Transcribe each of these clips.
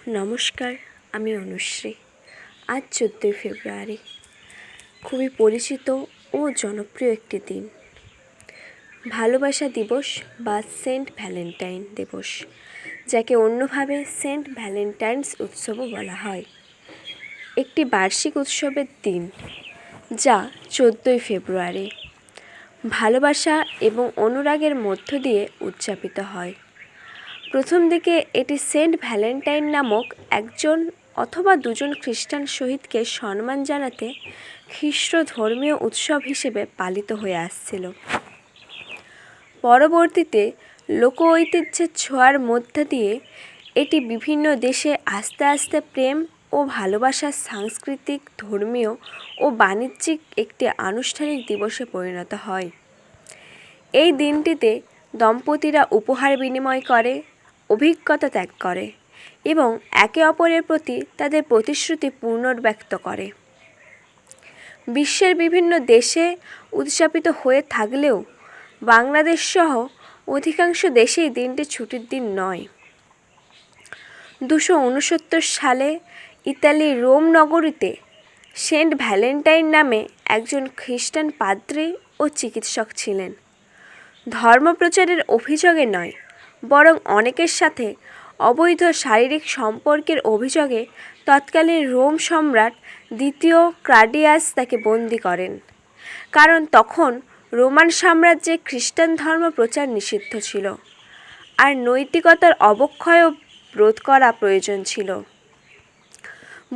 নমস্কার, আমি অনুশ্রী। আজ 14ই ফেব্রুয়ারি, খুবই পরিচিত ও জনপ্রিয় একটি দিন, ভালোবাসা দিবস বা সেন্ট ভ্যালেন্টাইন দিবস, যাকে অন্যভাবে সেন্ট ভ্যালেন্টাইন্স উৎসবও বলা হয়। একটি বার্ষিক উৎসবের দিন যা 14ই ফেব্রুয়ারি ভালোবাসা এবং অনুরাগের মধ্য দিয়ে উদযাপিত হয়। প্রথম দিকে এটি সেন্ট ভ্যালেন্টাইন নামক একজন অথবা দুজন খ্রিস্টান শহীদকে সম্মান জানাতে খ্রিস্ট ধর্মীয় উৎসব হিসেবে পালিত হয়ে আসছিল। পরবর্তীতে লোক ঐতিহ্যের ছোঁয়ার মধ্য দিয়ে এটি বিভিন্ন দেশে আস্তে আস্তে প্রেম ও ভালোবাসার সাংস্কৃতিক, ধর্মীয় ও বাণিজ্যিক একটি আনুষ্ঠানিক দিবসে পরিণত হয়। এই দিনটিতে দম্পতিরা উপহার বিনিময় করে, অভিজ্ঞতা ত্যাগ করে এবং একে অপরের প্রতি তাদের প্রতিশ্রুতি পুনর্ব্যক্ত করে। বিশ্বের বিভিন্ন দেশে উদযাপিত হয়ে থাকলেও বাংলাদেশ সহ অধিকাংশ দেশেই দিনটি ছুটির দিন নয়। 269 সালে ইতালির রোম নগরীতে সেন্ট ভ্যালেন্টাইন নামে একজন খ্রিস্টান পাদ্রী ও চিকিৎসক ছিলেন। ধর্মপ্রচারের অভিযোগে নয়, বরং অনেকের সাথে অবৈধ শারীরিক সম্পর্কের অভিযোগে তৎকালীন রোম সম্রাট দ্বিতীয় ক্লাডিয়াস তাকে বন্দী করেন, কারণ তখন রোমান সাম্রাজ্যে খ্রিস্টান ধর্ম প্রচার নিষিদ্ধ ছিল আর নৈতিকতার অবক্ষয়ও রোধ করা প্রয়োজন ছিল।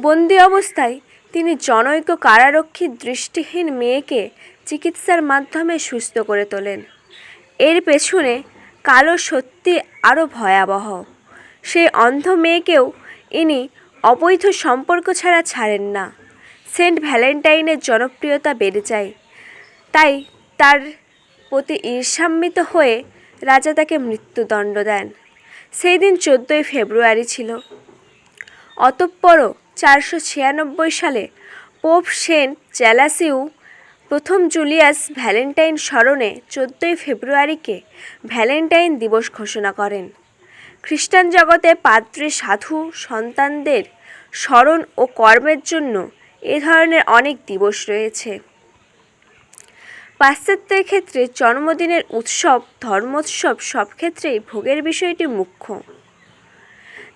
বন্দী অবস্থায় তিনি জনৈক কারারক্ষীর দৃষ্টিহীন মেয়েকে চিকিৎসার মাধ্যমে সুস্থ করে তোলেন। এর পেছনে কালো সত্যি আরও ভয়াবহ। সেই অন্ধ মেয়েকেও ইনি অবৈধ সম্পর্ক ছাড়া ছাড়েন না। সেন্ট ভ্যালেন্টাইনের জনপ্রিয়তা বেড়ে যায়, তাই তার প্রতি ঈর্ষান্বিত হয়ে রাজা তাকে মৃত্যুদণ্ড দেন। সেই দিন 14ই ফেব্রুয়ারি ছিল। অতঃপরও 496 সালে পোপ সেন্ট জ্যালাসিউ প্রথম জুলিয়াস ভ্যালেন্টাইন স্মরণে 14ই ফেব্রুয়ারিকে ভ্যালেন্টাইন দিবস ঘোষণা করেন। খ্রিস্টান জগতে পাদ্রী, সাধু, সন্তানদের স্মরণ ও কর্মের জন্য এ ধরনের অনেক দিবস রয়েছে। পাশ্চাত্যের ক্ষেত্রে জন্মদিনের উৎসব, ধর্মোৎসব সব ক্ষেত্রেই ভোগের বিষয়টি মুখ্য।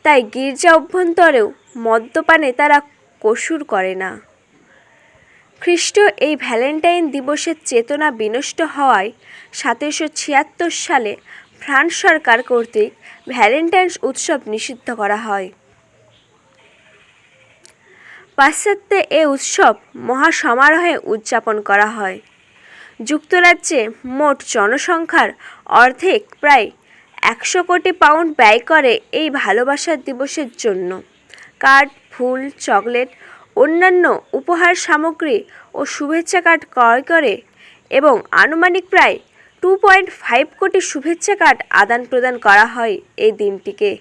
তাই গির্জা অভ্যন্তরেও মদ্যপানে তারা কসুর করে না। খ্রিস্ট এই ভ্যালেন্টাইন দিবসের চেতনা বিনষ্ট হওয়ায় 1776 সালে ফ্রান্স সরকার কর্তৃক ভ্যালেন্টাইন্স উৎসব নিষিদ্ধ করা হয়। পাশ্চাত্যে এ উৎসব মহাসমারোহে উদযাপন করা হয়। যুক্তরাজ্যে মোট জনসংখ্যার অর্ধেক, প্রায় 100 কোটি পাউন্ড ব্যয় করে এই ভালোবাসার দিবসের জন্য। কার্ড, ফুল, চকলেট, অন্যান্য উপহার সামগ্রী ও শুভেচ্ছা কার্ড ক্রয় করে এবং আনুমানিক প্রায় 2.5 কোটি শুভেচ্ছা কার্ড আদান প্রদান করা হয় এই দিনটিকে।